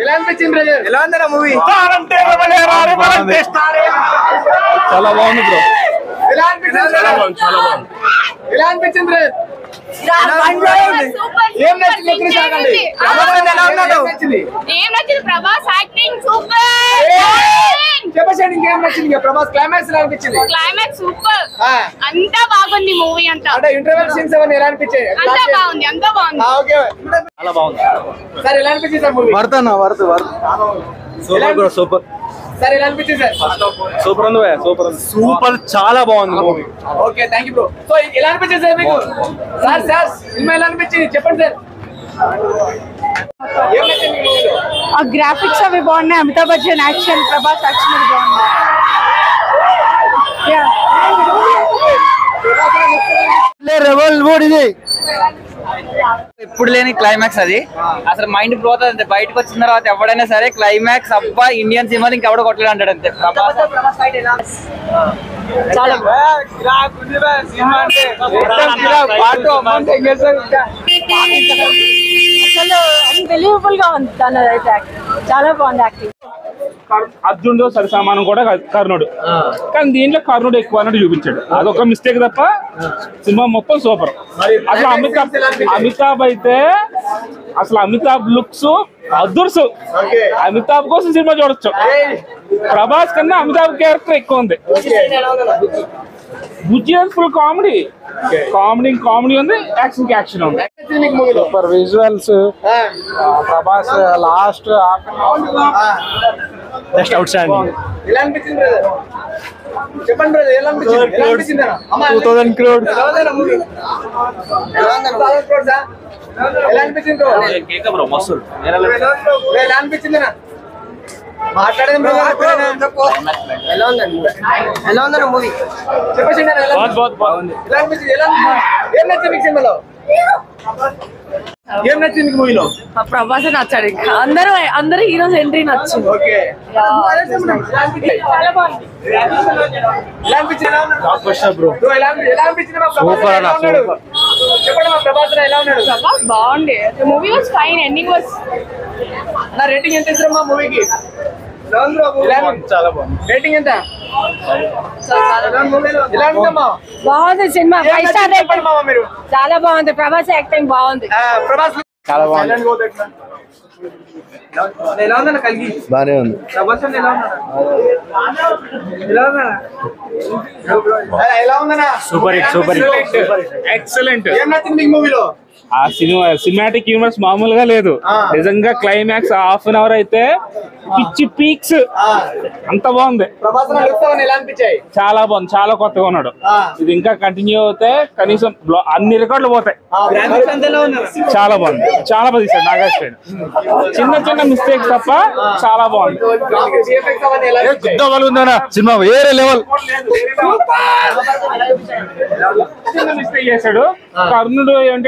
ఎలా అనిపించింది బ్రదర్? ఎలా ఉందన్న మూవీ? చాలా బాగుంది బ్రో. ఎలా అనిపించింది? ఎలా అనిపించింది బ్రదర్? ఏం నచ్చింది? ఏం నచ్చింది? Prabhas acting super. చెప్పండి ఇంకేం నచ్చింది? ప్రభాస్ క్లైమాక్స్ ఎలా అనిపించింది? Climax super. అంతా బాగుంది మూవీ అంతా. అంటే ఇంటర్వెల్ సీన్స్ అవన్నీ ఎలా అనిపించాయి? అంతా బాగుంది, అంతా బాగుంది. ఓకే చాలా బాగుంది సార్. ఎలా అనిపించింది sir movie? Super bro, super. Sir ఎలా అనిపించింది సార్? సూపర్ ఉంది భయ్యా, సూపర్. సూపర్, చాలా బాగుంది movie. Okay, thank you bro. So ఎలా అనిపించింది సార్ మీకు? సార్ సినిమా ఎలా అనిపించింది చెప్పండి సార్. ఏం నచ్చింది మీకు మూవీలో? ఆ గ్రాఫిక్స్ అవి బాగున్నాయి. అమితాబ్ బచ్చన్ యాక్షన్, ప్రభాస్ యాక్షన్ అది బాగుంది. ఇప్పుడు లేని క్లైమాక్స్ అది అసలు మైండ్ బ్లోత్ అంతే. బయటకు వచ్చిన తర్వాత ఎవడైనా సరే క్లైమాక్స్ అబ్బా ఇండియన్ సినిమాలు ఇంకెవడ కొట్టలేదు అంటాడు అంతే. చాలా అసలు అన్బిలీవబుల్ గా ఉంది తనదైతే. చాలా బాగుంది యాక్టింగ్. అర్జునుడు సరి సమానం కూడా కర్ణుడు, కానీ దీంట్లో కర్ణుడు ఎక్కువ అన్నట్టు చూపించాడు. అదొక మిస్టేక్ తప్ప సినిమా మొత్తం సూపర్. అసలు అమితాబ్ అయితే అసలు అమితాబ్ లుక్స్ అదుర్సు. అమితాబ్ కోసం సినిమా చూడొచ్చు. ప్రభాస్ కన్నా అమితాబ్ క్యారెక్టర్ ఎక్కువ ఉంది. బుజ్జి ఫుల్ కామెడీ ఉంది, యాక్షన్ ఉంది. Super visuals. Prabhas last best out standing. ఎలా అనిపించింది బ్రదర్? చెప్పండి బ్రదర్ ఎలా అనిపించింది? 2000 crores. ఎలా అనిపించింది బ్రో? మస్తు. ఎలా అనిపించింది? మాట్లాడేది ఎలా ఉందన్న మూవీ? చెప్పండి ఎలా అనిపించింది? ఏం నచ్చింది మీకు సినిమాలో? ఏం నచ్చింది మూవీలో? ప్రభాస్ నచ్చాడు. ఇంకా అందరు హీరోస్ ఎంట్రీ నచ్చింది. ఓకే, చాలా బాగుంది. ఎలా అనిపించింది? బ్రో ఎలా అనిపించింది? సూపర్ అన్న, సూపర్. చెప్పండి మా ప్రభాస్ ఎలా ఉన్నాడు? ప్రభాస్ బాగుంది. Movie was fine, ending was. నా రేటింగ్ ఎంత ఇస్తారమ్మా మూవీకి? చాలా బాగుంది. రేటింగ్ ఎంత? ఎలా ఉందమ్మా? బాగుంది సినిమా. 5 స్టార్ చెప్పండి మామ మీరు. చాలా బాగుంది. ప్రభాస్ యాక్టింగ్ బాగుంది. ప్రభాస్ చాలా బాగుంది. ఎలా ఉందన్న కలిగి? బానే ఉంది. ప్రభాస్ ఎలా ఉన్నాడు? ఎలా ఉందన్నా? Super excellent. ఏం నచ్చింది మీకు మూవీలో? ఆ సినిమాటిక్ యూనివర్స్ మామూలుగా లేదు. నిజంగా క్లైమాక్స్ హాఫ్ అన్ అవర్ అయితే పిచ్చి పీక్స్ అంత బాగుంది. ప్రభాస్ ఎలా అనిపించాయి? చాలా బాగుంది, చాలా కొత్తగా ఉన్నాడు. ఇది ఇంకా కంటిన్యూ అవుతే కనీసం అన్ని రికార్డులు పోతాయి. చాలా బాగుంది, చాలా బాగా తీశాడు నాగార్జున. చిన్న మిస్టేక్స్ తప్ప చాలా బాగుంది. సినిమా వేరే లెవెల్. చిన్న మిస్టేక్ చేశాడు. కర్ణుడు ఏంటంటే